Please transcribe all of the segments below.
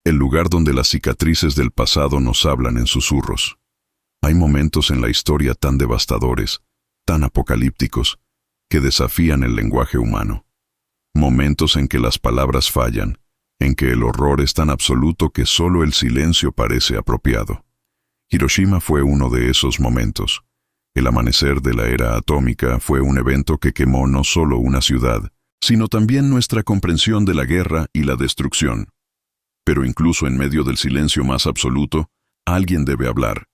el lugar donde las cicatrices del pasado nos hablan en susurros. Hay momentos en la historia tan devastadores, tan apocalípticos, que desafían el lenguaje humano. Momentos en que las palabras fallan, en que el horror es tan absoluto que solo el silencio parece apropiado. Hiroshima fue uno de esos momentos. El amanecer de la era atómica fue un evento que quemó no solo una ciudad, sino también nuestra comprensión de la guerra y la destrucción. Pero incluso en medio del silencio más absoluto, alguien debe hablar.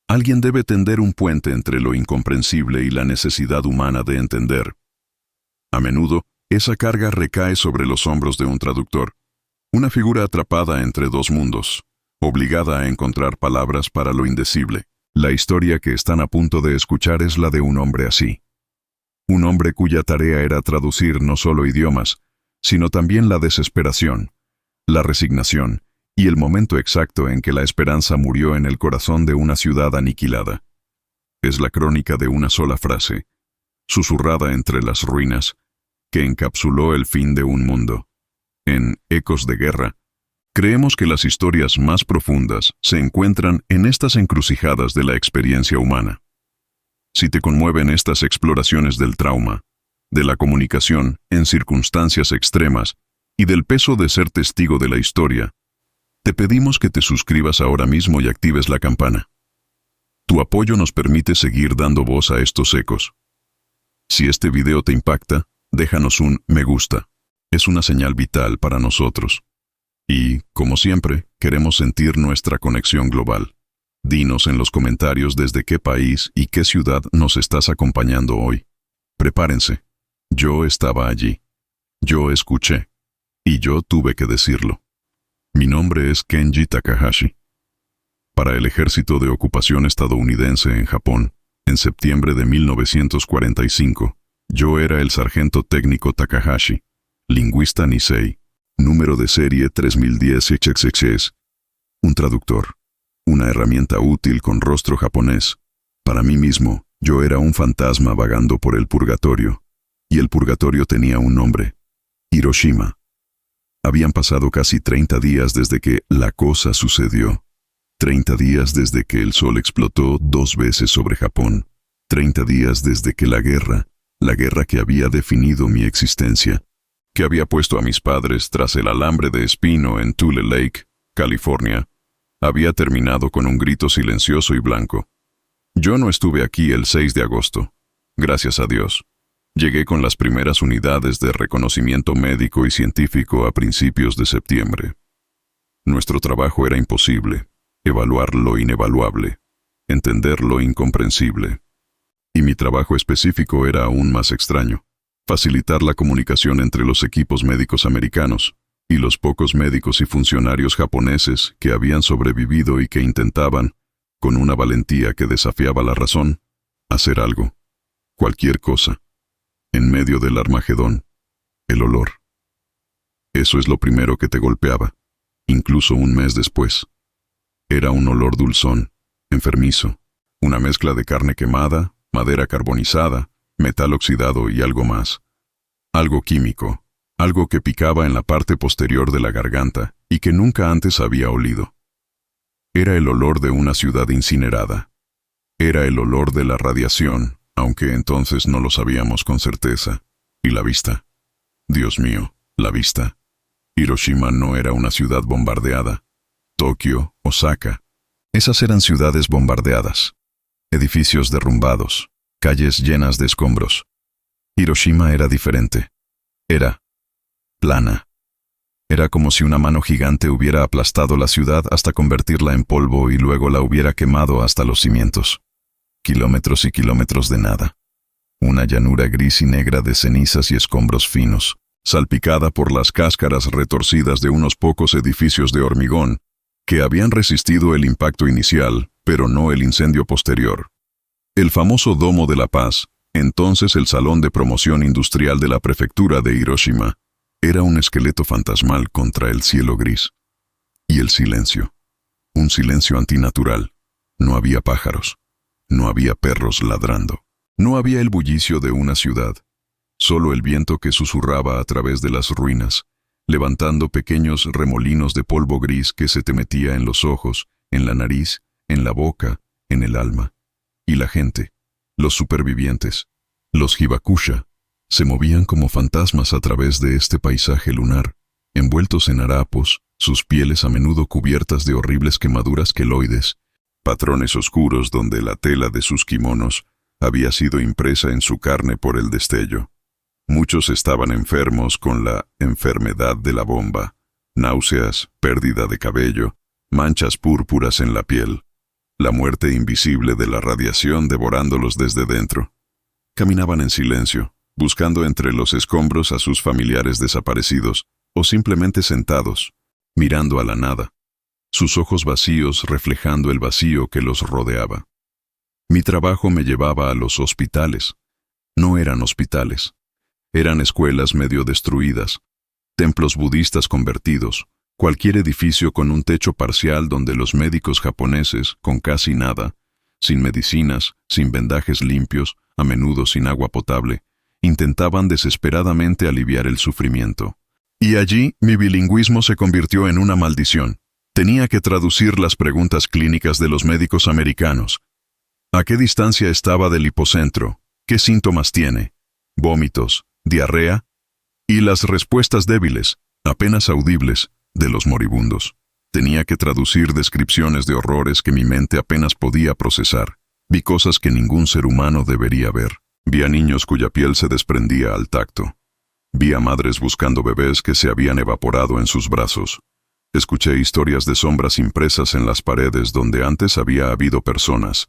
Alguien debe tender un puente entre lo incomprensible y la necesidad humana de entender. A menudo, esa carga recae sobre los hombros de un traductor, una figura atrapada entre dos mundos, obligada a encontrar palabras para lo indecible. La historia que están a punto de escuchar es la de un hombre así. Un hombre cuya tarea era traducir no solo idiomas, sino también la desesperación, la resignación y el momento exacto en que la esperanza murió en el corazón de una ciudad aniquilada. Es la crónica de una sola frase, susurrada entre las ruinas, que encapsuló el fin de un mundo. En Ecos de Guerra, creemos que las historias más profundas se encuentran en estas encrucijadas de la experiencia humana. Si te conmueven estas exploraciones del trauma, de la comunicación en circunstancias extremas y del peso de ser testigo de la historia, te pedimos que te suscribas ahora mismo y actives la campana. Tu apoyo nos permite seguir dando voz a estos ecos. Si este video te impacta, déjanos un me gusta. Es una señal vital para nosotros. Y, como siempre, queremos sentir nuestra conexión global. Dinos en los comentarios desde qué país y qué ciudad nos estás acompañando hoy. Prepárense. Yo estaba allí. Yo escuché. Y yo tuve que decirlo. Mi nombre es Kenji Takahashi. Para el Ejército de Ocupación Estadounidense en Japón, en septiembre de 1945, yo era el sargento técnico Takahashi, lingüista Nisei, número de serie 3010XXX, un traductor, una herramienta útil con rostro japonés. Para mí mismo, yo era un fantasma vagando por el purgatorio, y el purgatorio tenía un nombre: Hiroshima. Habían pasado casi 30 días desde que la cosa sucedió. 30 días desde que el sol explotó 2 veces sobre Japón. 30 días desde que la guerra que había definido mi existencia, que había puesto a mis padres tras el alambre de espino en Tule Lake, California, había terminado con un grito silencioso y blanco. Yo no estuve aquí el 6 de agosto. Gracias a Dios. Llegué con las primeras unidades de reconocimiento médico y científico a principios de septiembre. Nuestro trabajo era imposible: evaluar lo inevaluable, entender lo incomprensible. Y mi trabajo específico era aún más extraño: facilitar la comunicación entre los equipos médicos americanos y los pocos médicos y funcionarios japoneses que habían sobrevivido y que intentaban, con una valentía que desafiaba la razón, hacer algo, cualquier cosa. En medio del Armagedón, el olor. Eso es lo primero que te golpeaba, incluso un mes después. Era un olor dulzón, enfermizo, una mezcla de carne quemada, madera carbonizada, metal oxidado y algo más. Algo químico, algo que picaba en la parte posterior de la garganta y que nunca antes había olido. Era el olor de una ciudad incinerada. Era el olor de la radiación, aunque entonces no lo sabíamos con certeza. Y la vista. Dios mío, la vista. Hiroshima no era una ciudad bombardeada. Tokio, Osaka. Esas eran ciudades bombardeadas. Edificios derrumbados, calles llenas de escombros. Hiroshima era diferente. Era plana. Era como si una mano gigante hubiera aplastado la ciudad hasta convertirla en polvo y luego la hubiera quemado hasta los cimientos. Kilómetros y kilómetros de nada. Una llanura gris y negra de cenizas y escombros finos, salpicada por las cáscaras retorcidas de unos pocos edificios de hormigón que habían resistido el impacto inicial, pero no el incendio posterior. El famoso Domo de la Paz, entonces el Salón de Promoción Industrial de la Prefectura de Hiroshima, era un esqueleto fantasmal contra el cielo gris. Y el silencio. Un silencio antinatural. No había pájaros. No había perros ladrando. No había el bullicio de una ciudad. Solo el viento que susurraba a través de las ruinas, levantando pequeños remolinos de polvo gris que se te metía en los ojos, en la nariz, en la boca, en el alma. Y la gente, los supervivientes, los hibakusha, se movían como fantasmas a través de este paisaje lunar, envueltos en harapos, sus pieles a menudo cubiertas de horribles quemaduras queloides, patrones oscuros donde la tela de sus kimonos había sido impresa en su carne por el destello. Muchos estaban enfermos con la enfermedad de la bomba, náuseas, pérdida de cabello, manchas púrpuras en la piel, la muerte invisible de la radiación devorándolos desde dentro. Caminaban en silencio, buscando entre los escombros a sus familiares desaparecidos, o simplemente sentados, mirando a la nada, sus ojos vacíos reflejando el vacío que los rodeaba. Mi trabajo me llevaba a los hospitales. No eran hospitales. Eran escuelas medio destruidas, templos budistas convertidos, cualquier edificio con un techo parcial donde los médicos japoneses, con casi nada, sin medicinas, sin vendajes limpios, a menudo sin agua potable, intentaban desesperadamente aliviar el sufrimiento. Y allí mi bilingüismo se convirtió en una maldición. Tenía que traducir las preguntas clínicas de los médicos americanos. ¿A qué distancia estaba del hipocentro? ¿Qué síntomas tiene? ¿Vómitos? ¿Diarrea? Y las respuestas débiles, apenas audibles, de los moribundos. Tenía que traducir descripciones de horrores que mi mente apenas podía procesar. Vi cosas que ningún ser humano debería ver. Vi a niños cuya piel se desprendía al tacto. Vi a madres buscando bebés que se habían evaporado en sus brazos. Escuché historias de sombras impresas en las paredes donde antes había habido personas.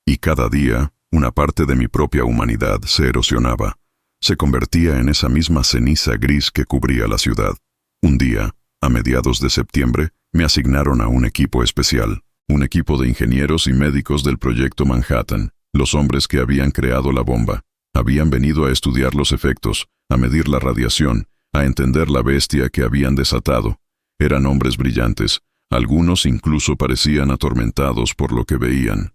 Y cada día, una parte de mi propia humanidad se erosionaba. Se convertía en esa misma ceniza gris que cubría la ciudad. Un día, a mediados de septiembre, me asignaron a un equipo especial, un equipo de ingenieros y médicos del Proyecto Manhattan, los hombres que habían creado la bomba. Habían venido a estudiar los efectos, a medir la radiación, a entender la bestia que habían desatado. Eran hombres brillantes, algunos incluso parecían atormentados por lo que veían.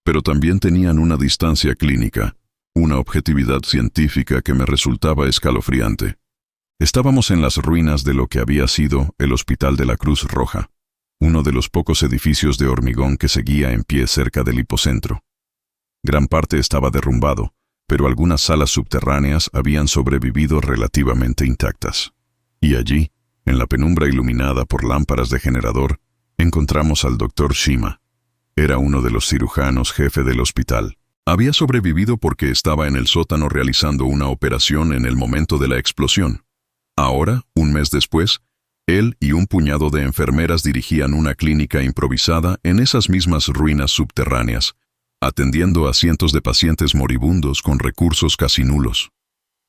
Pero también tenían una distancia clínica, una objetividad científica que me resultaba escalofriante. Estábamos en las ruinas de lo que había sido el Hospital de la Cruz Roja, uno de los pocos edificios de hormigón que seguía en pie cerca del hipocentro. Gran parte estaba derrumbado, pero algunas salas subterráneas habían sobrevivido relativamente intactas. Y allí, en la penumbra iluminada por lámparas de generador, encontramos al Dr. Shima. Era uno de los cirujanos jefe del hospital. Había sobrevivido porque estaba en el sótano realizando una operación en el momento de la explosión. Ahora, un mes después, él y un puñado de enfermeras dirigían una clínica improvisada en esas mismas ruinas subterráneas, atendiendo a cientos de pacientes moribundos con recursos casi nulos.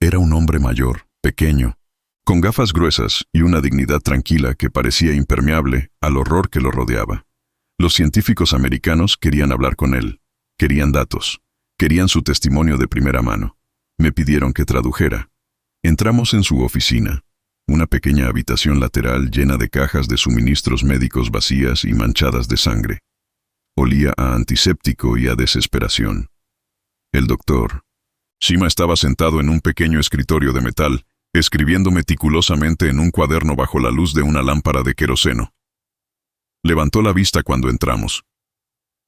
Era un hombre mayor, pequeño, con gafas gruesas y una dignidad tranquila que parecía impermeable al horror que lo rodeaba. Los científicos americanos querían hablar con él, querían datos, querían su testimonio de primera mano. Me pidieron que tradujera. Entramos en su oficina, una pequeña habitación lateral llena de cajas de suministros médicos vacías y manchadas de sangre. Olía a antiséptico y a desesperación. El doctor Shima estaba sentado en un pequeño escritorio de metal, escribiendo meticulosamente en un cuaderno bajo la luz de una lámpara de queroseno. Levantó la vista cuando entramos.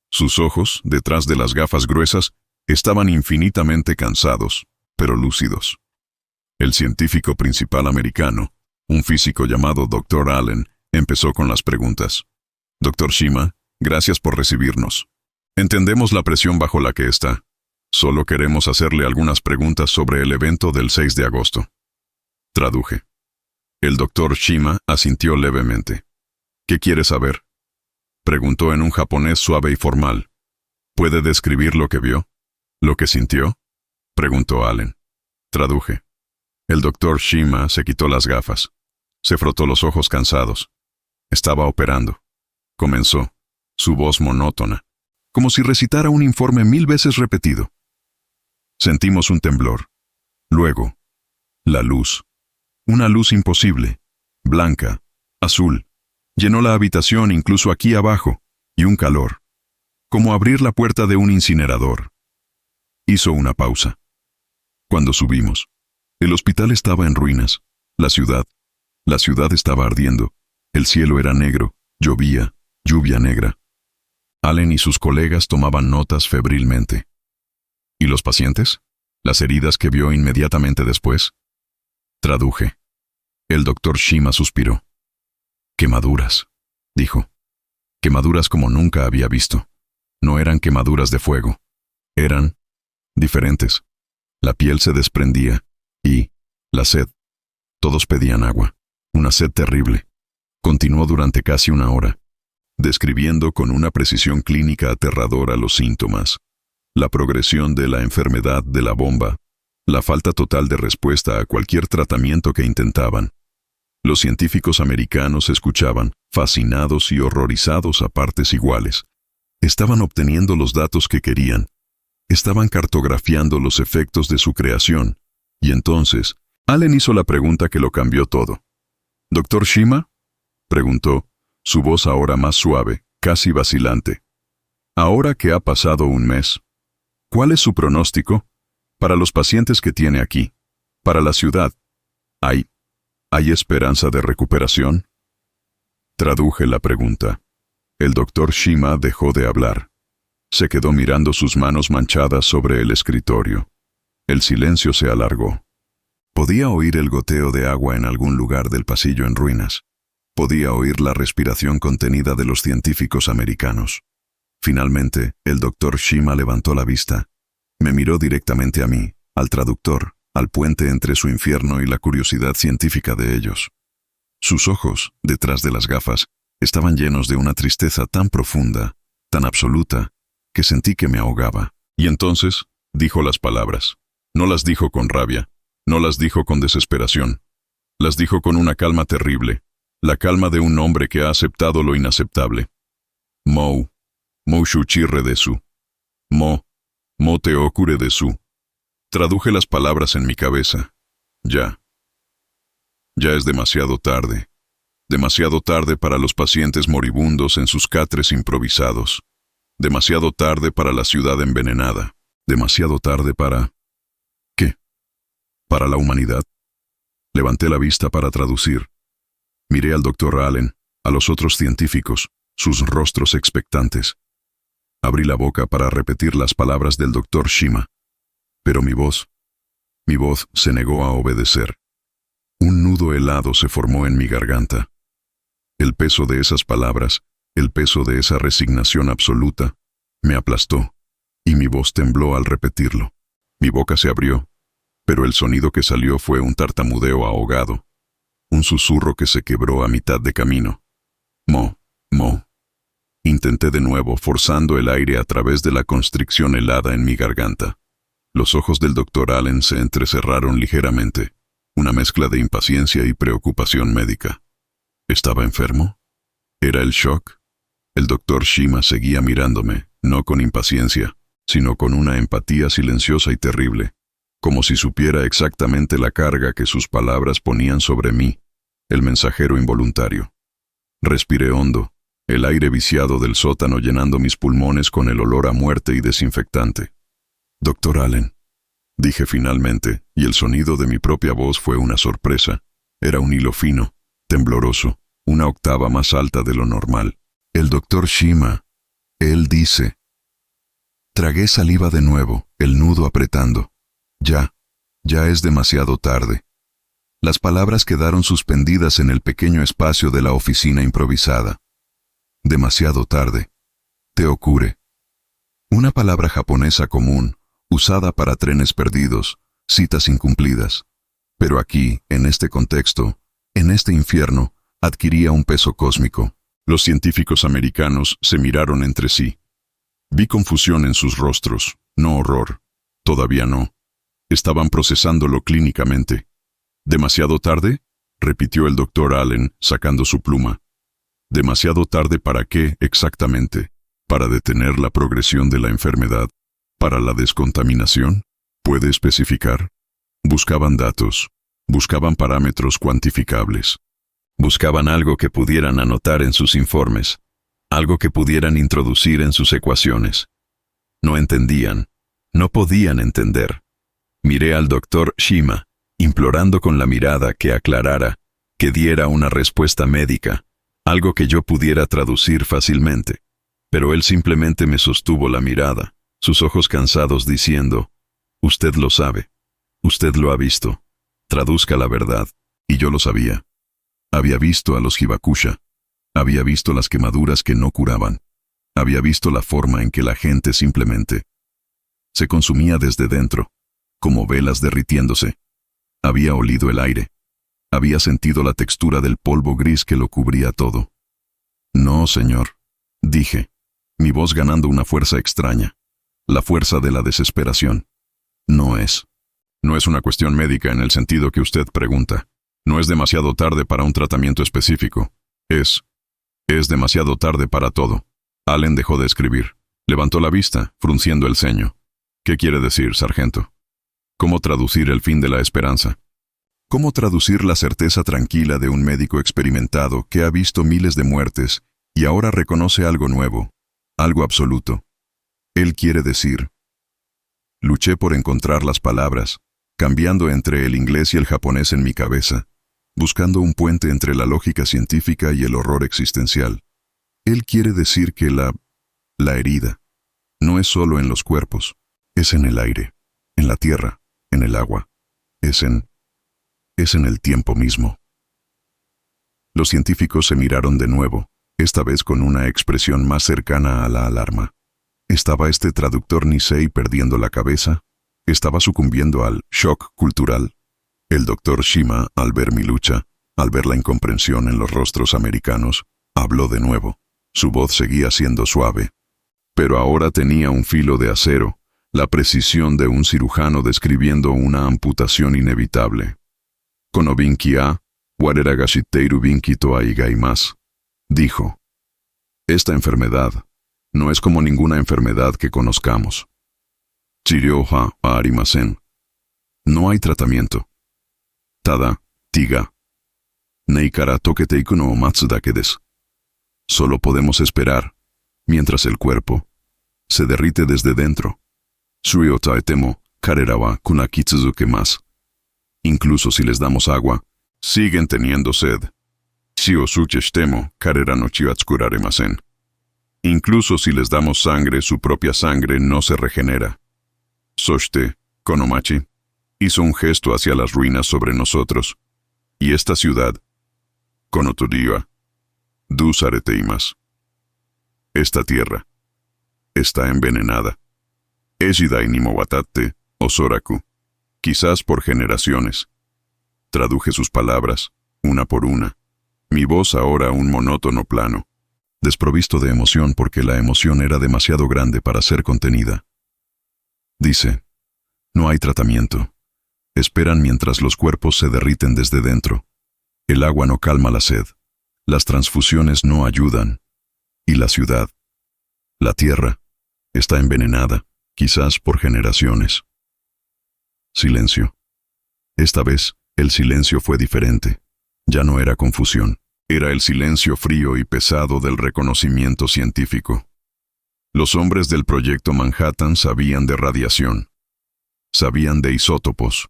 Sus ojos, detrás de las gafas gruesas, estaban infinitamente cansados, pero lúcidos. El científico principal americano, un físico llamado Dr. Allen, empezó con las preguntas. Dr. Shima, gracias por recibirnos. Entendemos la presión bajo la que está. Solo queremos hacerle algunas preguntas sobre el evento del 6 de agosto. Traduje. El Dr. Shima asintió levemente. ¿Qué quiere saber? Preguntó en un japonés suave y formal. ¿Puede describir lo que vio? ¿Lo que sintió? Preguntó Allen. Traduje. El Dr. Shima se quitó las gafas. Se frotó los ojos cansados. Estaba operando. Comenzó, su voz monótona, como si recitara un informe 1000 veces repetido. Sentimos un temblor. Luego, la luz. Una luz imposible, blanca, azul. Llenó la habitación incluso aquí abajo, y un calor. Como abrir la puerta de un incinerador. Hizo una pausa. Cuando subimos, el hospital estaba en ruinas. La ciudad, La ciudad estaba ardiendo. El cielo era negro. Llovía. Lluvia negra. Allen y sus colegas tomaban notas febrilmente. ¿Y los pacientes? ¿Las heridas que vio inmediatamente después? Traduje. El doctor Shima suspiró. Quemaduras, dijo. Quemaduras como nunca había visto. No eran quemaduras de fuego. Eran diferentes. La piel se desprendía y la sed. Todos pedían agua. Una sed terrible. Continuó durante casi una hora, describiendo con una precisión clínica aterradora los síntomas, la progresión de la enfermedad de la bomba, la falta total de respuesta a cualquier tratamiento que intentaban. Los científicos americanos escuchaban, fascinados y horrorizados a partes iguales. Estaban obteniendo los datos que querían. Estaban cartografiando los efectos de su creación. Y entonces, Allen hizo la pregunta que lo cambió todo. «¿Doctor Shima?», preguntó, su voz ahora más suave, casi vacilante. «Ahora que ha pasado un mes, ¿cuál es su pronóstico? Para los pacientes que tiene aquí, para la ciudad, ¿hay esperanza de recuperación?» Traduje la pregunta. El doctor Shima dejó de hablar. Se quedó mirando sus manos manchadas sobre el escritorio. El silencio se alargó. Podía oír el goteo de agua en algún lugar del pasillo en ruinas. Podía oír la respiración contenida de los científicos americanos. Finalmente, el doctor Shima levantó la vista. Me miró directamente a mí, al traductor, al puente entre su infierno y la curiosidad científica de ellos. Sus ojos, detrás de las gafas, estaban llenos de una tristeza tan profunda, tan absoluta, que sentí que me ahogaba. Y entonces, dijo las palabras. No las dijo con rabia, no las dijo con desesperación. Las dijo con una calma terrible, la calma de un hombre que ha aceptado lo inaceptable. Mou shuchirre desu. Mo te okure desu. Traduje las palabras en mi cabeza. Ya es demasiado tarde. Demasiado tarde para los pacientes moribundos en sus catres improvisados. Demasiado tarde para la ciudad envenenada. Demasiado tarde para... ¿Qué? ¿Para la humanidad? Levanté la vista para traducir. Miré al doctor Allen, a los otros científicos, sus rostros expectantes. Abrí la boca para repetir las palabras del doctor Shima. Pero mi voz se negó a obedecer. Un nudo helado se formó en mi garganta. El peso de esas palabras, el peso de esa resignación absoluta, me aplastó, y mi voz tembló al repetirlo. Mi boca se abrió, pero el sonido que salió fue un tartamudeo ahogado, un susurro que se quebró a mitad de camino. Mo. Intenté de nuevo, forzando el aire a través de la constricción helada en mi garganta. Los ojos del doctor Allen se entrecerraron ligeramente, una mezcla de impaciencia y preocupación médica. ¿Estaba enfermo? ¿Era el shock? El doctor Shima seguía mirándome, no con impaciencia, sino con una empatía silenciosa y terrible, como si supiera exactamente la carga que sus palabras ponían sobre mí, el mensajero involuntario. Respiré hondo, el aire viciado del sótano llenando mis pulmones con el olor a muerte y desinfectante. «Doctor Allen», dije finalmente, y el sonido de mi propia voz fue una sorpresa. Era un hilo fino, tembloroso, una octava más alta de lo normal. «El doctor Shima», él dice. Tragué saliva de nuevo, el nudo apretando. Ya es demasiado tarde. Las palabras quedaron suspendidas en el pequeño espacio de la oficina improvisada. Demasiado tarde. Te ocurre. Una palabra japonesa común, usada para trenes perdidos, citas incumplidas. Pero aquí, en este contexto, en este infierno, adquiría un peso cósmico. Los científicos americanos se miraron entre sí. Vi confusión en sus rostros, no horror. Todavía no. Estaban procesándolo clínicamente. ¿Demasiado tarde?, repitió el doctor Allen, sacando su pluma. ¿Demasiado tarde para qué, exactamente? ¿Para detener la progresión de la enfermedad? ¿Para la descontaminación? ¿Puede especificar? Buscaban datos. Buscaban parámetros cuantificables. Buscaban algo que pudieran anotar en sus informes. Algo que pudieran introducir en sus ecuaciones. No entendían. No podían entender. Miré al doctor Shima, implorando con la mirada que aclarara, que diera una respuesta médica, algo que yo pudiera traducir fácilmente. Pero él simplemente me sostuvo la mirada, sus ojos cansados diciendo, «Usted lo sabe, usted lo ha visto, traduzca la verdad». Y yo lo sabía. Había visto a los Hibakusha, había visto las quemaduras que no curaban, había visto la forma en que la gente simplemente se consumía desde dentro, como velas derritiéndose. Había olido el aire, había sentido la textura del polvo gris que lo cubría todo. «No, señor», dije, mi voz ganando una fuerza extraña, la fuerza de la desesperación. No es una cuestión médica en el sentido que usted pregunta. No es demasiado tarde para un tratamiento específico. Es demasiado tarde para todo». Allen dejó de escribir. Levantó la vista, frunciendo el ceño. «¿Qué quiere decir, sargento? ¿Cómo traducir el fin de la esperanza? ¿Cómo traducir la certeza tranquila de un médico experimentado que ha visto miles de muertes y ahora reconoce algo nuevo, algo absoluto? Él quiere decir». Luché por encontrar las palabras, cambiando entre el inglés y el japonés en mi cabeza, buscando un puente entre la lógica científica y el horror existencial. Él quiere decir que la herida no es solo en los cuerpos, es en el aire, en la tierra, en el agua, es en el tiempo mismo. Los científicos se miraron de nuevo, esta vez con una expresión más cercana a la alarma. ¿Estaba este traductor Nisei perdiendo la cabeza? ¿Estaba sucumbiendo al shock cultural? El doctor Shima, al ver mi lucha, al ver la incomprensión en los rostros americanos, habló de nuevo. Su voz seguía siendo suave, pero ahora tenía un filo de acero, la precisión de un cirujano describiendo una amputación inevitable. «Konobinki a, wareragashiteiru binki to aigaimasu», dijo. «Esta enfermedad no es como ninguna enfermedad que conozcamos. Chiryou ha arimasen. No hay tratamiento. Tada, tiga. Neikara toketeiku no matsu dake desu. Solo podemos esperar, mientras el cuerpo se derrite desde dentro. Suri o taetemo, karera wa kunakitsuzuke-masu. Incluso si les damos agua, siguen teniendo sed. Si o suche shitemo, karera no chi wa tsukuraremasen. Incluso si les damos sangre, su propia sangre no se regenera. Soshite, Konomachi, hizo un gesto hacia las ruinas sobre nosotros. Y esta ciudad, Konotoriwa, Dusareteimas. Esta tierra está envenenada. Ejidai ni mo watatte, Osoraku, quizás por generaciones. Traduje sus palabras, una por una. Mi voz ahora un monótono plano, desprovisto de emoción porque la emoción era demasiado grande para ser contenida. Dice, no hay tratamiento. Esperan mientras los cuerpos se derriten desde dentro. El agua no calma la sed. Las transfusiones no ayudan. Y la ciudad, la tierra, está envenenada, quizás por generaciones. Silencio. Esta vez, el silencio fue diferente. Ya no era confusión. Era el silencio frío y pesado del reconocimiento científico. Los hombres del Proyecto Manhattan sabían de radiación. Sabían de isótopos.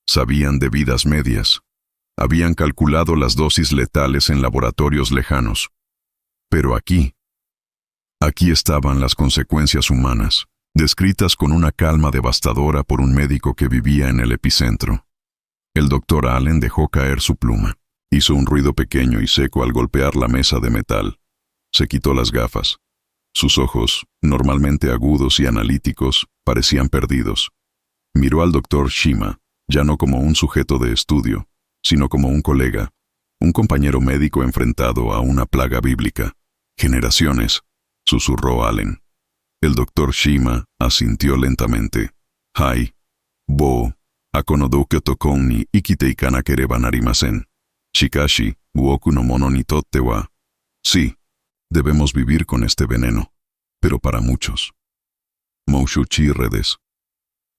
Sabían de vidas medias. Habían calculado las dosis letales en laboratorios lejanos. Pero aquí estaban las consecuencias humanas, descritas con una calma devastadora por un médico que vivía en el epicentro. El doctor Allen dejó caer su pluma. Hizo un ruido pequeño y seco al golpear la mesa de metal. Se quitó las gafas. Sus ojos, normalmente agudos y analíticos, parecían perdidos. Miró al doctor Shima, ya no como un sujeto de estudio, sino como un colega, un compañero médico enfrentado a una plaga bíblica. «Generaciones», susurró Allen. El doctor Shima asintió lentamente. «Hai, bo, akonodouke tokon ni ikite ikanakereba narimasen. Shikashi, uoku no mono ni totte wa». Sí, debemos vivir con este veneno, pero para muchos. Moushuchi redes.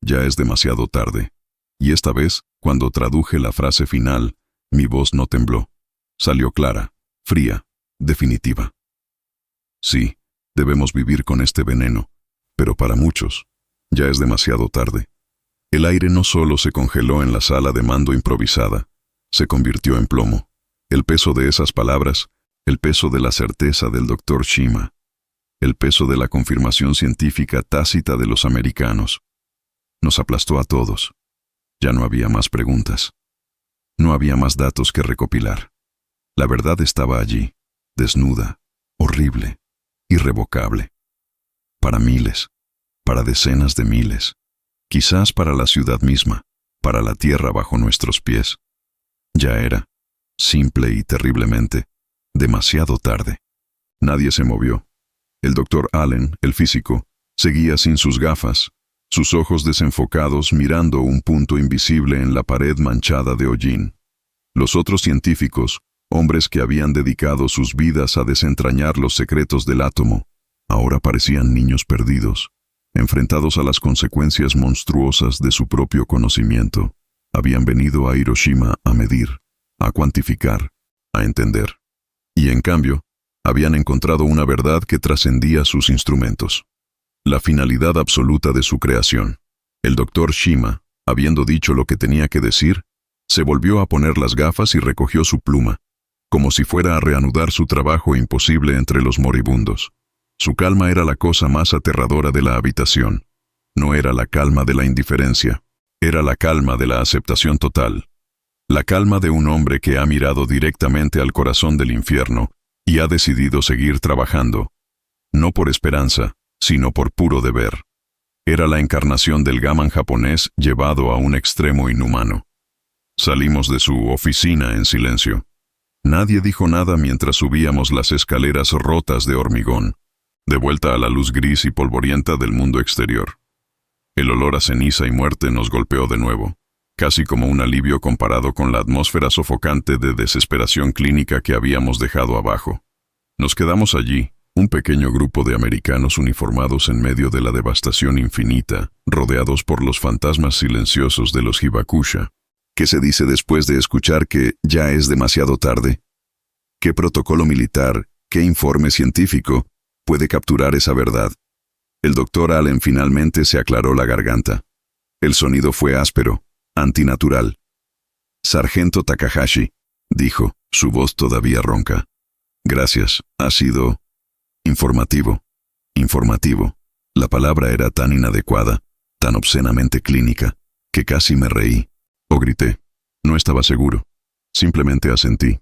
Ya es demasiado tarde. Y esta vez, cuando traduje la frase final, mi voz no tembló. Salió clara, fría, definitiva. Sí, debemos vivir con este veneno, pero para muchos, ya es demasiado tarde. El aire no solo se congeló en la sala de mando improvisada, se convirtió en plomo. El peso de esas palabras, el peso de la certeza del Dr. Shima, el peso de la confirmación científica tácita de los americanos, nos aplastó a todos. Ya no había más preguntas. No había más datos que recopilar. La verdad estaba allí, desnuda, horrible, irrevocable. Para miles, para decenas de miles, quizás para la ciudad misma, para la tierra bajo nuestros pies. Ya era, simple y terriblemente, demasiado tarde. Nadie se movió. El Dr. Allen, el físico, seguía sin sus gafas, sus ojos desenfocados mirando un punto invisible en la pared manchada de hollín. Los otros científicos, hombres que habían dedicado sus vidas a desentrañar los secretos del átomo, ahora parecían niños perdidos, enfrentados a las consecuencias monstruosas de su propio conocimiento. Habían venido a Hiroshima a medir, a cuantificar, a entender. Y en cambio, habían encontrado una verdad que trascendía sus instrumentos. La finalidad absoluta de su creación. El Dr. Shima, habiendo dicho lo que tenía que decir, se volvió a poner las gafas y recogió su pluma, como si fuera a reanudar su trabajo imposible entre los moribundos. Su calma era la cosa más aterradora de la habitación. No era la calma de la indiferencia, era la calma de la aceptación total. La calma de un hombre que ha mirado directamente al corazón del infierno y ha decidido seguir trabajando, no por esperanza, sino por puro deber. Era la encarnación del gaman japonés llevado a un extremo inhumano. Salimos de su oficina en silencio. Nadie dijo nada mientras subíamos las escaleras rotas de hormigón, de vuelta a la luz gris y polvorienta del mundo exterior. El olor a ceniza y muerte nos golpeó de nuevo, casi como un alivio comparado con la atmósfera sofocante de desesperación clínica que habíamos dejado abajo. Nos quedamos allí, un pequeño grupo de americanos uniformados en medio de la devastación infinita, rodeados por los fantasmas silenciosos de los hibakusha. ¿Qué se dice después de escuchar que ya es demasiado tarde? ¿Qué protocolo militar, qué informe científico puede capturar esa verdad? El Dr. Allen finalmente se aclaró la garganta. El sonido fue áspero, antinatural. Sargento Takahashi, dijo, su voz todavía ronca. Gracias, ha sido informativo. Informativo. La palabra era tan inadecuada, tan obscenamente clínica, que casi me reí. O grité. No estaba seguro. Simplemente asentí.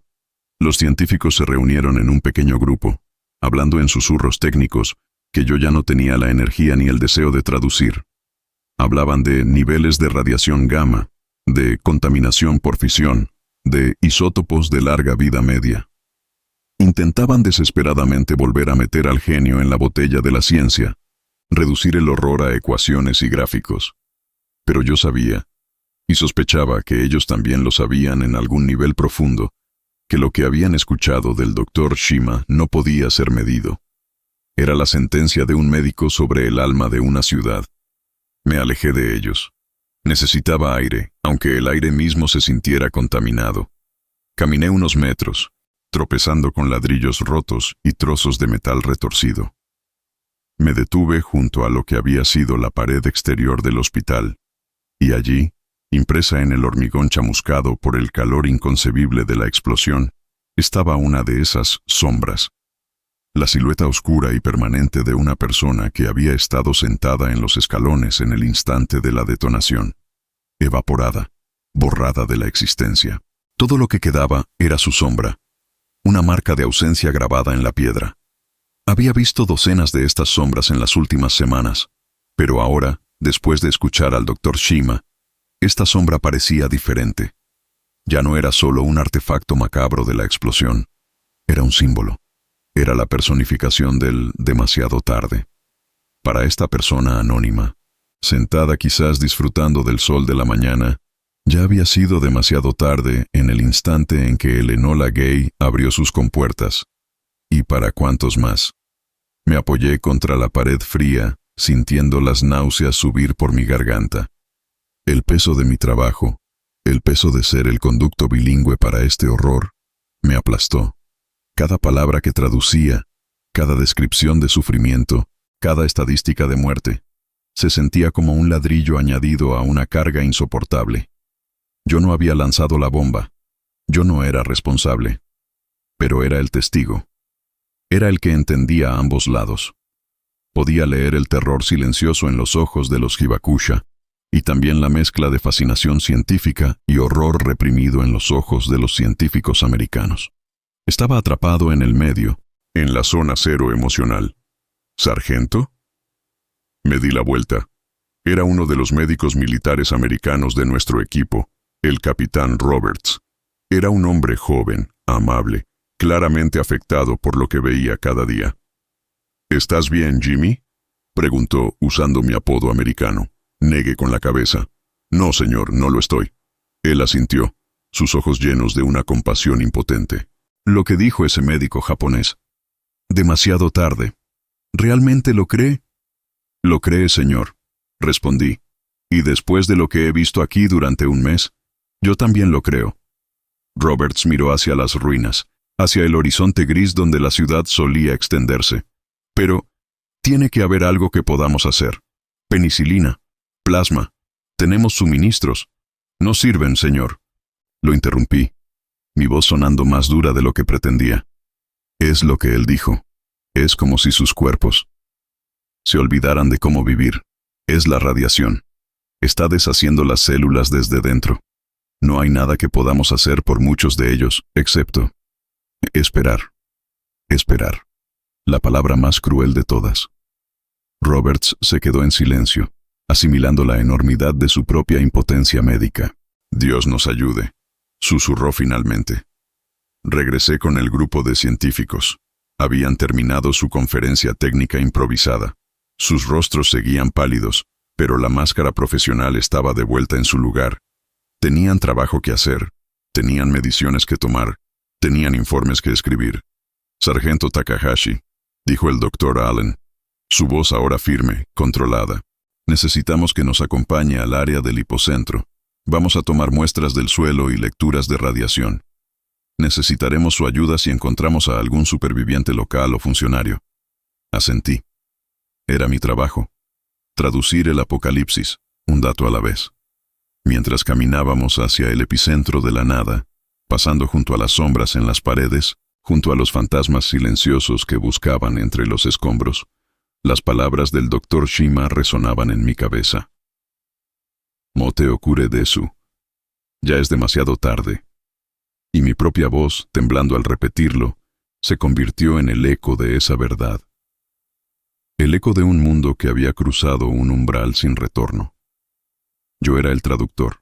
Los científicos se reunieron en un pequeño grupo, hablando en susurros técnicos que yo ya no tenía la energía ni el deseo de traducir. Hablaban de niveles de radiación gamma, de contaminación por fisión, de isótopos de larga vida media. Intentaban desesperadamente volver a meter al genio en la botella de la ciencia, reducir el horror a ecuaciones y gráficos. Pero yo sabía, y sospechaba que ellos también lo sabían en algún nivel profundo, que lo que habían escuchado del Dr. Shima no podía ser medido. Era la sentencia de un médico sobre el alma de una ciudad. Me alejé de ellos. Necesitaba aire, aunque el aire mismo se sintiera contaminado. Caminé unos metros, tropezando con ladrillos rotos y trozos de metal retorcido. Me detuve junto a lo que había sido la pared exterior del hospital, y allí, impresa en el hormigón chamuscado por el calor inconcebible de la explosión, estaba una de esas sombras. La silueta oscura y permanente de una persona que había estado sentada en los escalones en el instante de la detonación, evaporada, borrada de la existencia. Todo lo que quedaba era su sombra, una marca de ausencia grabada en la piedra. Había visto docenas de estas sombras en las últimas semanas, pero ahora, después de escuchar al Dr. Shima, esta sombra parecía diferente. Ya no era solo un artefacto macabro de la explosión, era un símbolo. Era la personificación del demasiado tarde. Para esta persona anónima, sentada quizás disfrutando del sol de la mañana, ya había sido demasiado tarde en el instante en que el Enola Gay abrió sus compuertas. ¿Y para cuántos más? Me apoyé contra la pared fría, sintiendo las náuseas subir por mi garganta. El peso de mi trabajo, el peso de ser el conducto bilingüe para este horror, me aplastó. Cada palabra que traducía, cada descripción de sufrimiento, cada estadística de muerte, se sentía como un ladrillo añadido a una carga insoportable. Yo no había lanzado la bomba. Yo no era responsable, pero era el testigo. Era el que entendía a ambos lados. Podía leer el terror silencioso en los ojos de los Hibakusha, y también la mezcla de fascinación científica y horror reprimido en los ojos de los científicos americanos. Estaba atrapado en el medio, en la zona cero emocional. ¿Sargento? Me di la vuelta. Era uno de los médicos militares americanos de nuestro equipo, el capitán Roberts. Era un hombre joven, amable, claramente afectado por lo que veía cada día. ¿Estás bien, Jimmy?, preguntó usando mi apodo americano. Negué con la cabeza. No, señor, no lo estoy. Él asintió, sus ojos llenos de una compasión impotente. Lo que dijo ese médico japonés. Demasiado tarde. ¿Realmente lo cree? Lo cree, señor, respondí. Y después de lo que he visto aquí durante un mes, yo también lo creo. Roberts miró hacia las ruinas, hacia el horizonte gris donde la ciudad solía extenderse. Pero, tiene que haber algo que podamos hacer. Penicilina, plasma, tenemos suministros. No sirven, señor. Lo interrumpí, mi voz sonando más dura de lo que pretendía. Es lo que él dijo. Es como si sus cuerpos se olvidaran de cómo vivir. Es la radiación. Está deshaciendo las células desde dentro. No hay nada que podamos hacer por muchos de ellos, excepto esperar. Esperar. La palabra más cruel de todas. Roberts se quedó en silencio, asimilando la enormidad de su propia impotencia médica. Dios nos ayude, susurró finalmente. Regresé con el grupo de científicos. Habían terminado su conferencia técnica improvisada. Sus rostros seguían pálidos, pero la máscara profesional estaba de vuelta en su lugar. Tenían trabajo que hacer, tenían mediciones que tomar, tenían informes que escribir. Sargento Takahashi, dijo el doctor Allen, su voz ahora firme, controlada. Necesitamos que nos acompañe al área del hipocentro. Vamos a tomar muestras del suelo y lecturas de radiación. Necesitaremos su ayuda si encontramos a algún superviviente local o funcionario. Asentí. Era mi trabajo. Traducir el apocalipsis, un dato a la vez. Mientras caminábamos hacia el epicentro de la nada, pasando junto a las sombras en las paredes, junto a los fantasmas silenciosos que buscaban entre los escombros, las palabras del Dr. Shima resonaban en mi cabeza. Mote okure desu. Ya es demasiado tarde. Y mi propia voz, temblando al repetirlo, se convirtió en el eco de esa verdad. El eco de un mundo que había cruzado un umbral sin retorno. Yo era el traductor,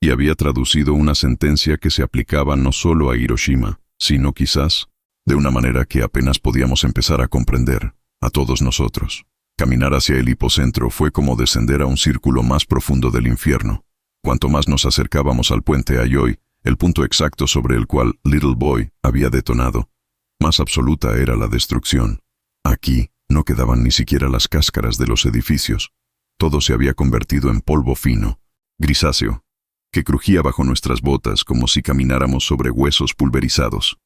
y había traducido una sentencia que se aplicaba no solo a Hiroshima, sino quizás, de una manera que apenas podíamos empezar a comprender, a todos nosotros. Caminar hacia el hipocentro fue como descender a un círculo más profundo del infierno. Cuanto más nos acercábamos al puente Ayoi, el punto exacto sobre el cual Little Boy había detonado, más absoluta era la destrucción. Aquí no quedaban ni siquiera las cáscaras de los edificios. Todo se había convertido en polvo fino, grisáceo, que crujía bajo nuestras botas como si camináramos sobre huesos pulverizados.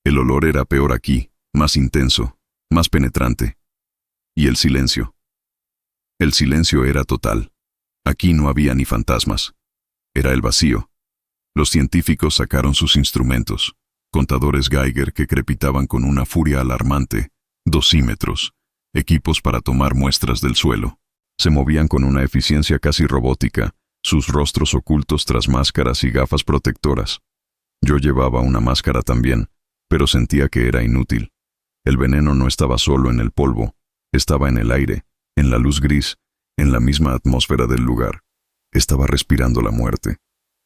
El olor era peor aquí, más intenso, más penetrante. Y el silencio. El silencio era total. Aquí no había ni fantasmas. Era el vacío. Los científicos sacaron sus instrumentos, contadores Geiger que crepitaban con una furia alarmante, dosímetros, equipos para tomar muestras del suelo. Se movían con una eficiencia casi robótica, sus rostros ocultos tras máscaras y gafas protectoras. Yo llevaba una máscara también, pero sentía que era inútil. El veneno no estaba solo en el polvo, estaba en el aire, en la luz gris, en la misma atmósfera del lugar. Estaba respirando la muerte.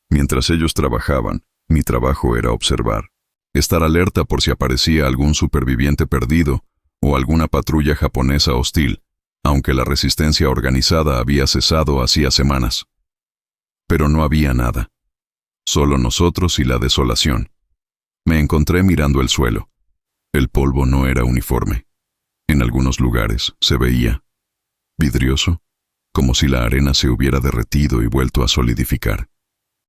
Mientras ellos trabajaban, mi trabajo era observar. Estar alerta por si aparecía algún superviviente perdido o alguna patrulla japonesa hostil, aunque la resistencia organizada había cesado hacía semanas. Pero no había nada. Solo nosotros y la desolación. Me encontré mirando el suelo. El polvo no era uniforme. En algunos lugares se veía vidrioso, como si la arena se hubiera derretido y vuelto a solidificar.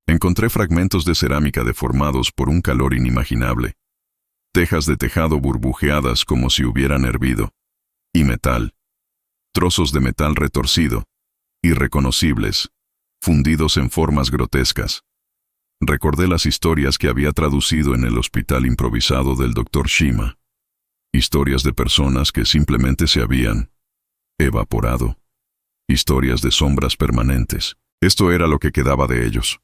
Encontré fragmentos de cerámica deformados por un calor inimaginable, tejas de tejado burbujeadas como si hubieran hervido, y metal, trozos de metal retorcido, irreconocibles, fundidos en formas grotescas. Recordé las historias que había traducido en el hospital improvisado del Dr. Shima. Historias de personas que simplemente se habían evaporado. Historias de sombras permanentes. Esto era lo que quedaba de ellos.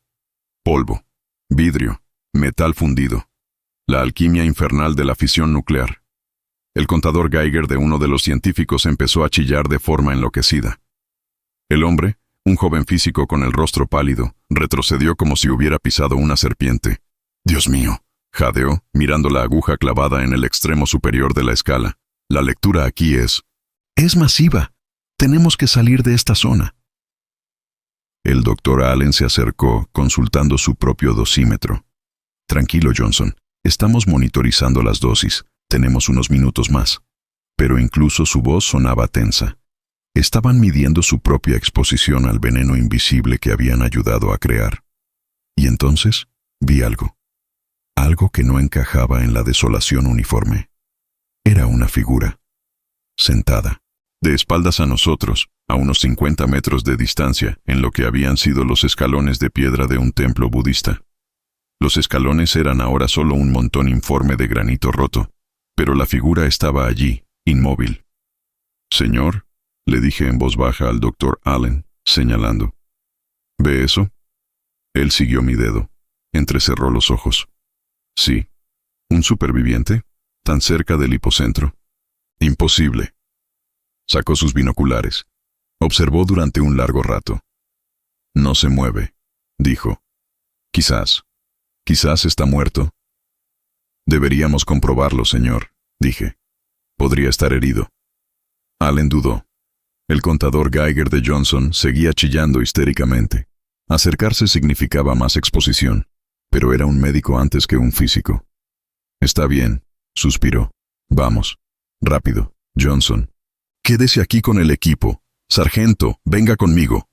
Polvo, vidrio, metal fundido. La alquimia infernal de la fisión nuclear. El contador Geiger de uno de los científicos empezó a chillar de forma enloquecida. El hombre, un joven físico con el rostro pálido, retrocedió como si hubiera pisado una serpiente. «Dios mío», jadeó, mirando la aguja clavada en el extremo superior de la escala. «La lectura aquí es masiva. Tenemos que salir de esta zona». El doctor Allen se acercó, consultando su propio dosímetro. «Tranquilo, Johnson. Estamos monitorizando las dosis. Tenemos unos minutos más». Pero incluso su voz sonaba tensa. Estaban midiendo su propia exposición al veneno invisible que habían ayudado a crear. Y entonces vi algo. Algo que no encajaba en la desolación uniforme. Era una figura. Sentada. De espaldas a nosotros, a unos 50 metros de distancia, en lo que habían sido los escalones de piedra de un templo budista. Los escalones eran ahora solo un montón informe de granito roto, pero la figura estaba allí, inmóvil. «Señor», le dije en voz baja al doctor Allen, señalando. «¿Ve eso?» Él siguió mi dedo. Entrecerró los ojos. «Sí. ¿Un superviviente? ¿Tan cerca del hipocentro?» «Imposible». Sacó sus binoculares. Observó durante un largo rato. «No se mueve», dijo. Quizás está muerto». «Deberíamos comprobarlo, señor», dije. «Podría estar herido». Allen dudó. El contador Geiger de Johnson seguía chillando histéricamente. Acercarse significaba más exposición, pero era un médico antes que un físico. «Está bien», suspiró. «Vamos. Rápido, Johnson. Quédese aquí con el equipo. Sargento, venga conmigo».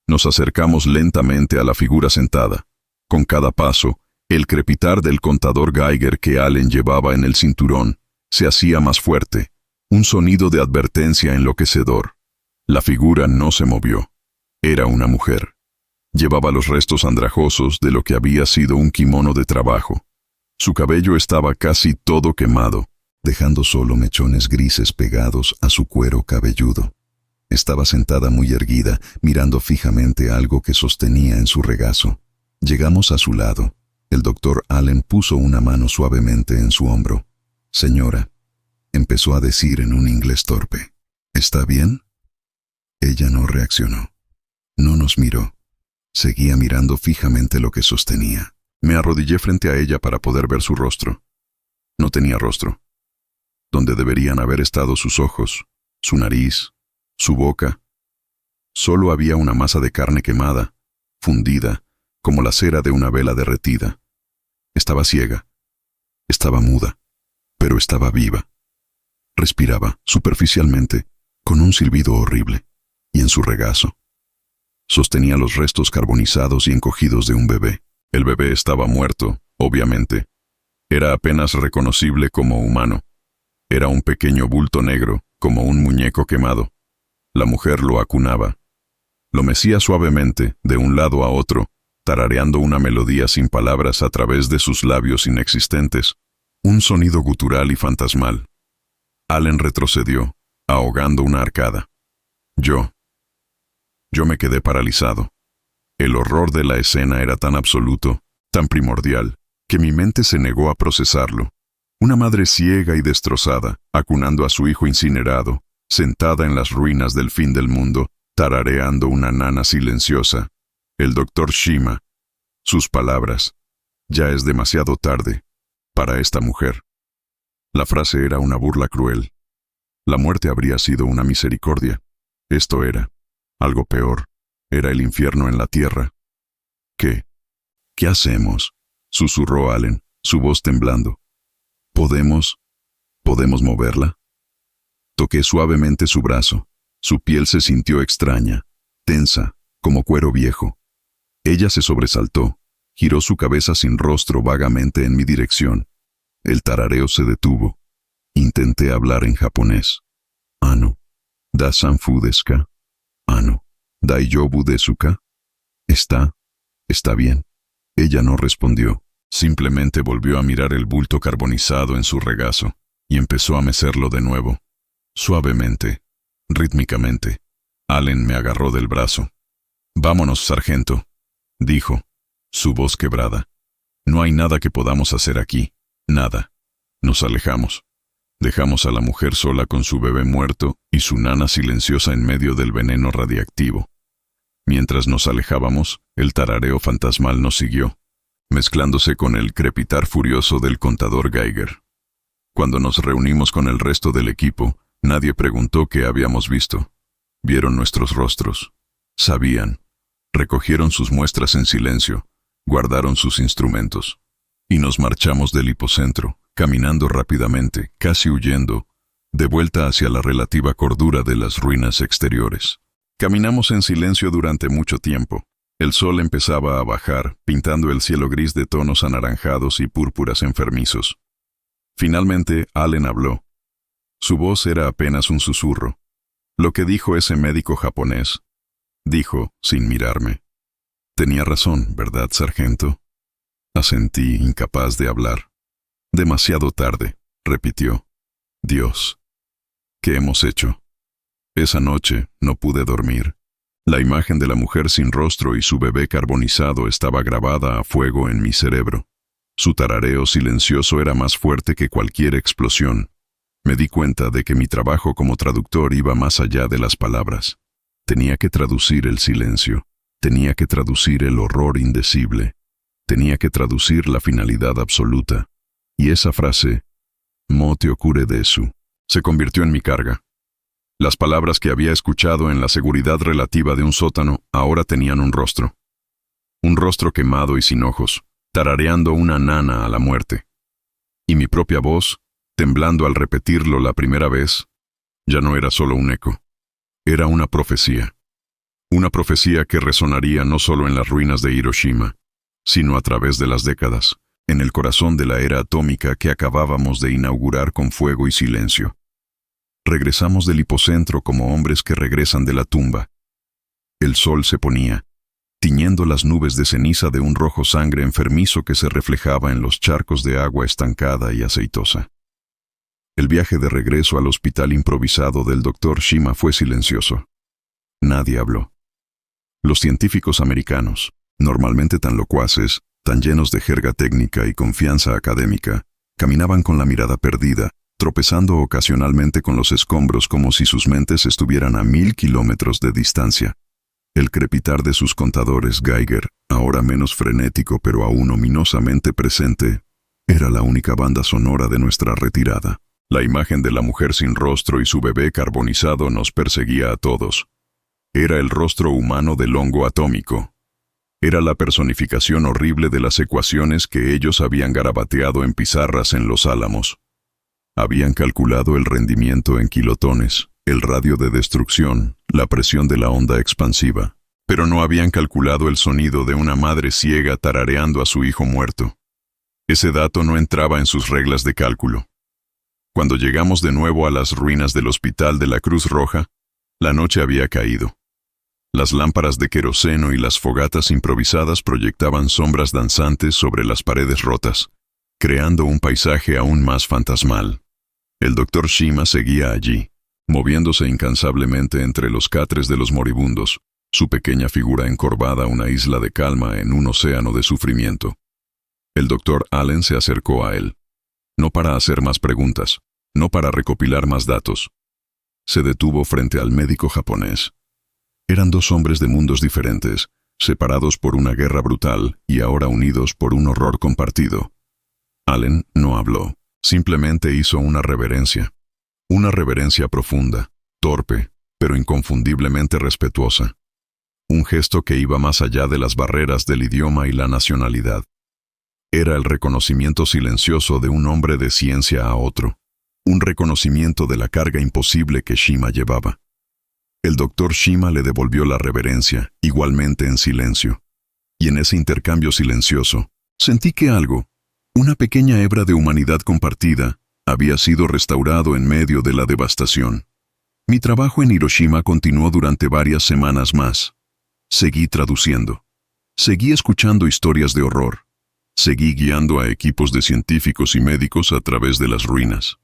Nos acercamos lentamente a la figura sentada. Con cada paso, el crepitar del contador Geiger que Allen llevaba en el cinturón se hacía más fuerte, un sonido de advertencia enloquecedor. La figura no se movió. Era una mujer. Llevaba los restos andrajosos de lo que había sido un kimono de trabajo. Su cabello estaba casi todo quemado, dejando solo mechones grises pegados a su cuero cabelludo. Estaba sentada muy erguida, mirando fijamente algo que sostenía en su regazo. Llegamos a su lado. El doctor Allen puso una mano suavemente en su hombro. «Señora», empezó a decir en un inglés torpe. «¿Está bien?» Ella no reaccionó. No nos miró. Seguía mirando fijamente lo que sostenía. Me arrodillé frente a ella para poder ver su rostro. No tenía rostro. Donde deberían haber estado sus ojos, su nariz, su boca. Solo había una masa de carne quemada, fundida, como la cera de una vela derretida. Estaba ciega. Estaba muda. Pero estaba viva. Respiraba, superficialmente, con un silbido horrible. Y en su regazo sostenía los restos carbonizados y encogidos de un bebé. El bebé estaba muerto, obviamente. Era apenas reconocible como humano. Era un pequeño bulto negro, como un muñeco quemado. La mujer lo acunaba. Lo mecía suavemente, de un lado a otro, tarareando una melodía sin palabras a través de sus labios inexistentes, un sonido gutural y fantasmal. Allen retrocedió, ahogando una arcada. Yo me quedé paralizado. El horror de la escena era tan absoluto, tan primordial, que mi mente se negó a procesarlo. Una madre ciega y destrozada, acunando a su hijo incinerado, sentada en las ruinas del fin del mundo, tarareando una nana silenciosa. El doctor Shima. Sus palabras. «Ya es demasiado tarde para esta mujer». La frase era una burla cruel. La muerte habría sido una misericordia. Esto era algo peor. Era el infierno en la tierra. ¿Qué hacemos?», susurró Allen, su voz temblando. ¿Podemos moverla?» Toqué suavemente su brazo. Su piel se sintió extraña, tensa, como cuero viejo. Ella se sobresaltó, giró su cabeza sin rostro vagamente en mi dirección. El tarareo se detuvo. Intenté hablar en japonés. «Ano, da sanfu desu ka? Ano, daijoubu desu ka? ¿Está bien?» Ella no respondió. Simplemente volvió a mirar el bulto carbonizado en su regazo y empezó a mecerlo de nuevo. Suavemente, rítmicamente. Allen me agarró del brazo. «Vámonos, sargento», dijo, su voz quebrada. «No hay nada que podamos hacer aquí, nada». Nos alejamos. Dejamos a la mujer sola con su bebé muerto y su nana silenciosa en medio del veneno radiactivo. Mientras nos alejábamos, el tarareo fantasmal nos siguió, mezclándose con el crepitar furioso del contador Geiger. Cuando nos reunimos con el resto del equipo, nadie preguntó qué habíamos visto. Vieron nuestros rostros. Sabían. Recogieron sus muestras en silencio, guardaron sus instrumentos. Y nos marchamos del hipocentro, caminando rápidamente, casi huyendo, de vuelta hacia la relativa cordura de las ruinas exteriores. Caminamos en silencio durante mucho tiempo. El sol empezaba a bajar, pintando el cielo gris de tonos anaranjados y púrpuras enfermizos. Finalmente, Allen habló. Su voz era apenas un susurro. Lo que dijo ese médico japonés, dijo, sin mirarme. «Tenía razón, ¿verdad, sargento?» Asentí, incapaz de hablar. «Demasiado tarde», repitió. «Dios, ¿qué hemos hecho?» Esa noche no pude dormir. La imagen de la mujer sin rostro y su bebé carbonizado estaba grabada a fuego en mi cerebro. Su tarareo silencioso era más fuerte que cualquier explosión. Me di cuenta de que mi trabajo como traductor iba más allá de las palabras. Tenía que traducir el silencio. Tenía que traducir el horror indecible. Tenía que traducir la finalidad absoluta. Y esa frase, «Mo te ocurre desu», se convirtió en mi carga. Las palabras que había escuchado en la seguridad relativa de un sótano ahora tenían un rostro. Un rostro quemado y sin ojos, tarareando una nana a la muerte. Y mi propia voz, temblando al repetirlo la primera vez, ya no era solo un eco. Era una profecía. Una profecía que resonaría no solo en las ruinas de Hiroshima, sino a través de las décadas, en el corazón de la era atómica que acabábamos de inaugurar con fuego y silencio. Regresamos del hipocentro como hombres que regresan de la tumba. El sol se ponía, tiñendo las nubes de ceniza de un rojo sangre enfermizo que se reflejaba en los charcos de agua estancada y aceitosa. El viaje de regreso al hospital improvisado del Dr. Shima fue silencioso. Nadie habló. Los científicos americanos, normalmente tan locuaces, tan llenos de jerga técnica y confianza académica, caminaban con la mirada perdida, tropezando ocasionalmente con los escombros como si sus mentes estuvieran a 1000 kilómetros de distancia. El crepitar de sus contadores Geiger, ahora menos frenético pero aún ominosamente presente, era la única banda sonora de nuestra retirada. La imagen de la mujer sin rostro y su bebé carbonizado nos perseguía a todos. Era el rostro humano del hongo atómico. Era la personificación horrible de las ecuaciones que ellos habían garabateado en pizarras en Los Álamos. Habían calculado el rendimiento en kilotones, el radio de destrucción, la presión de la onda expansiva, pero no habían calculado el sonido de una madre ciega tarareando a su hijo muerto. Ese dato no entraba en sus reglas de cálculo. Cuando llegamos de nuevo a las ruinas del hospital de la Cruz Roja, la noche había caído. Las lámparas de queroseno y las fogatas improvisadas proyectaban sombras danzantes sobre las paredes rotas, creando un paisaje aún más fantasmal. El Dr. Shima seguía allí, moviéndose incansablemente entre los catres de los moribundos, su pequeña figura encorvada una isla de calma en un océano de sufrimiento. El Dr. Allen se acercó a él, no para hacer más preguntas, no para recopilar más datos. Se detuvo frente al médico japonés. Eran dos hombres de mundos diferentes, separados por una guerra brutal y ahora unidos por un horror compartido. Allen no habló. Simplemente hizo una reverencia profunda, torpe, pero inconfundiblemente respetuosa. Un gesto que iba más allá de las barreras del idioma y la nacionalidad. Era el reconocimiento silencioso de un hombre de ciencia a otro, un reconocimiento de la carga imposible que Shima llevaba. El Dr. Shima le devolvió la reverencia, igualmente en silencio. Y en ese intercambio silencioso, sentí que algo, una pequeña hebra de humanidad compartida, había sido restaurado en medio de la devastación. Mi trabajo en Hiroshima continuó durante varias semanas más. Seguí traduciendo. Seguí escuchando historias de horror. Seguí guiando a equipos de científicos y médicos a través de las ruinas.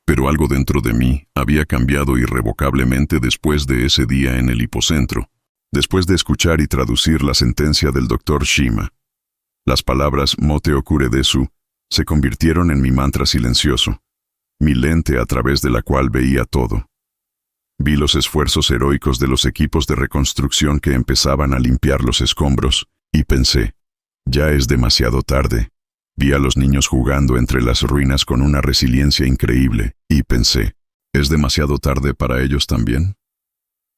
Pero algo dentro de mí había cambiado irrevocablemente después de ese día en el hipocentro, después de escuchar y traducir la sentencia del Dr. Shima. Las palabras Mote Okuredesu se convirtieron en mi mantra silencioso, mi lente a través de la cual veía todo. Vi los esfuerzos heroicos de los equipos de reconstrucción que empezaban a limpiar los escombros, y pensé, ya es demasiado tarde. Vi a los niños jugando entre las ruinas con una resiliencia increíble, y pensé, ¿es demasiado tarde para ellos también?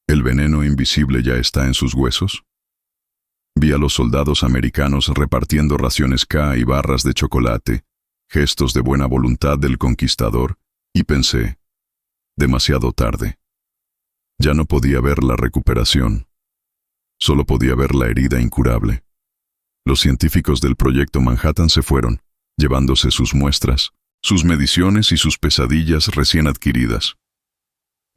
¿El veneno invisible ya está en sus huesos? Vi a los soldados americanos repartiendo raciones K y barras de chocolate, gestos de buena voluntad del conquistador, y pensé, demasiado tarde. Ya no podía ver la recuperación. Solo podía ver la herida incurable. Los científicos del Proyecto Manhattan se fueron, llevándose sus muestras, sus mediciones y sus pesadillas recién adquiridas.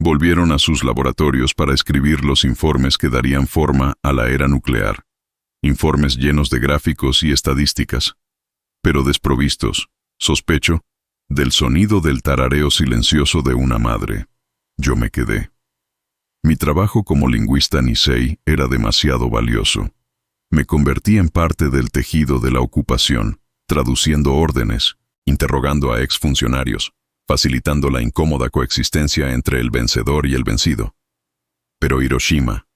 Volvieron a sus laboratorios para escribir los informes que darían forma a la era nuclear. Informes llenos de gráficos y estadísticas, pero desprovistos, sospecho, del sonido del tarareo silencioso de una madre. Yo me quedé. Mi trabajo como lingüista Nisei era demasiado valioso. Me convertí en parte del tejido de la ocupación, traduciendo órdenes, interrogando a exfuncionarios, facilitando la incómoda coexistencia entre el vencedor y el vencido. Pero Hiroshima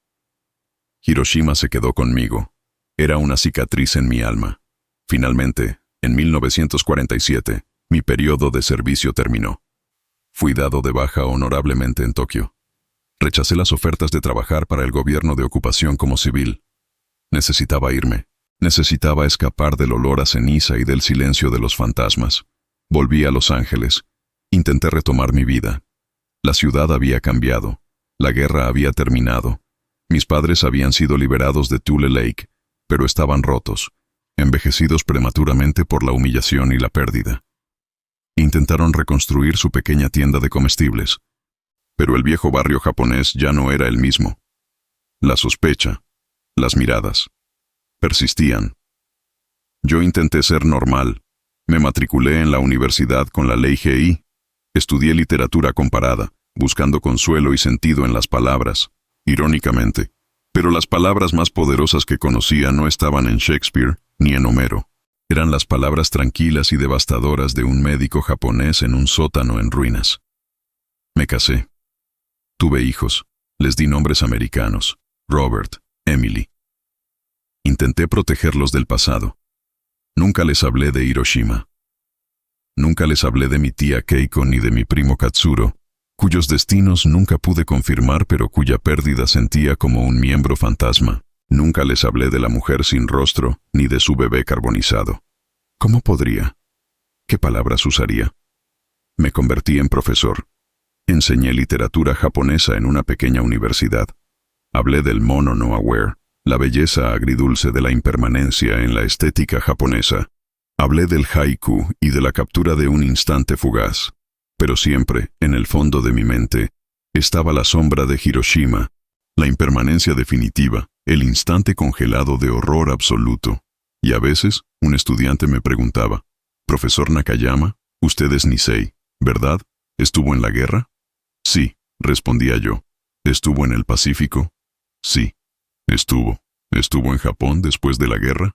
se quedó conmigo. Era una cicatriz en mi alma. Finalmente, en 1947, mi periodo de servicio terminó. Fui dado de baja honorablemente en Tokio. Rechacé las ofertas de trabajar para el gobierno de ocupación como civil. Necesitaba irme. Necesitaba escapar del olor a ceniza y del silencio de los fantasmas. Volví a Los Ángeles. Intenté retomar mi vida. La ciudad había cambiado. La guerra había terminado. Mis padres habían sido liberados de Tule Lake, pero estaban rotos, envejecidos prematuramente por la humillación y la pérdida. Intentaron reconstruir su pequeña tienda de comestibles, pero el viejo barrio japonés ya no era el mismo. La sospecha, las miradas, persistían. Yo intenté ser normal. Me matriculé en la universidad con la ley GI. Estudié literatura comparada, buscando consuelo y sentido en las palabras, irónicamente. Pero las palabras más poderosas que conocía no estaban en Shakespeare ni en Homero. Eran las palabras tranquilas y devastadoras de un médico japonés en un sótano en ruinas. Me casé. Tuve hijos. Les di nombres americanos: Robert, Emily. Intenté protegerlos del pasado. Nunca les hablé de Hiroshima. Nunca les hablé de mi tía Keiko ni de mi primo Katsuro, cuyos destinos nunca pude confirmar pero cuya pérdida sentía como un miembro fantasma. Nunca les hablé de la mujer sin rostro ni de su bebé carbonizado. ¿Cómo podría? ¿Qué palabras usaría? Me convertí en profesor. Enseñé literatura japonesa en una pequeña universidad. Hablé del mono no aware, la belleza agridulce de la impermanencia en la estética japonesa. Hablé del haiku y de la captura de un instante fugaz. Pero siempre, en el fondo de mi mente, estaba la sombra de Hiroshima, la impermanencia definitiva, el instante congelado de horror absoluto. Y a veces, un estudiante me preguntaba: «Profesor Nakayama, usted es Nisei, ¿verdad? ¿Estuvo en la guerra?» «Sí», respondía yo. «¿Estuvo en el Pacífico?» «Sí». «¿Estuvo en Japón después de la guerra?»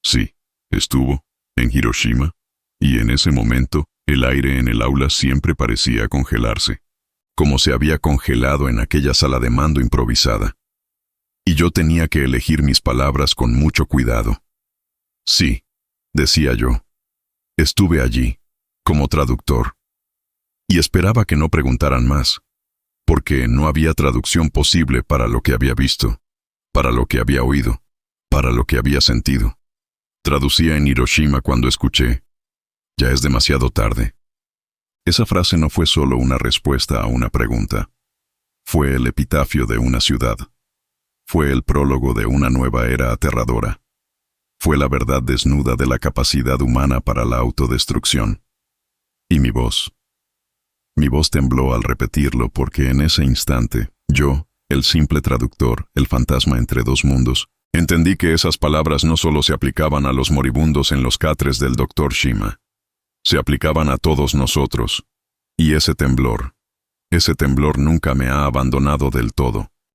«Sí». «¿Estuvo en Hiroshima?» Y en ese momento, el aire en el aula siempre parecía congelarse, como se había congelado en aquella sala de mando improvisada. Y yo tenía que elegir mis palabras con mucho cuidado. «Sí», decía yo. Estuve allí, como traductor. Y esperaba que no preguntaran más, porque no había traducción posible para lo que había visto, para lo que había oído, para lo que había sentido. Traducía en Hiroshima cuando escuché: «Ya es demasiado tarde». Esa frase no fue solo una respuesta a una pregunta. Fue el epitafio de una ciudad. Fue el prólogo de una nueva era aterradora. Fue la verdad desnuda de la capacidad humana para la autodestrucción. Y mi voz tembló al repetirlo porque en ese instante, yo, el simple traductor, el fantasma entre dos mundos, Entendí que esas palabras no solo se aplicaban a los moribundos en los catres del Dr. Shima, se aplicaban a todos nosotros. Y ese temblor nunca me ha abandonado del todo.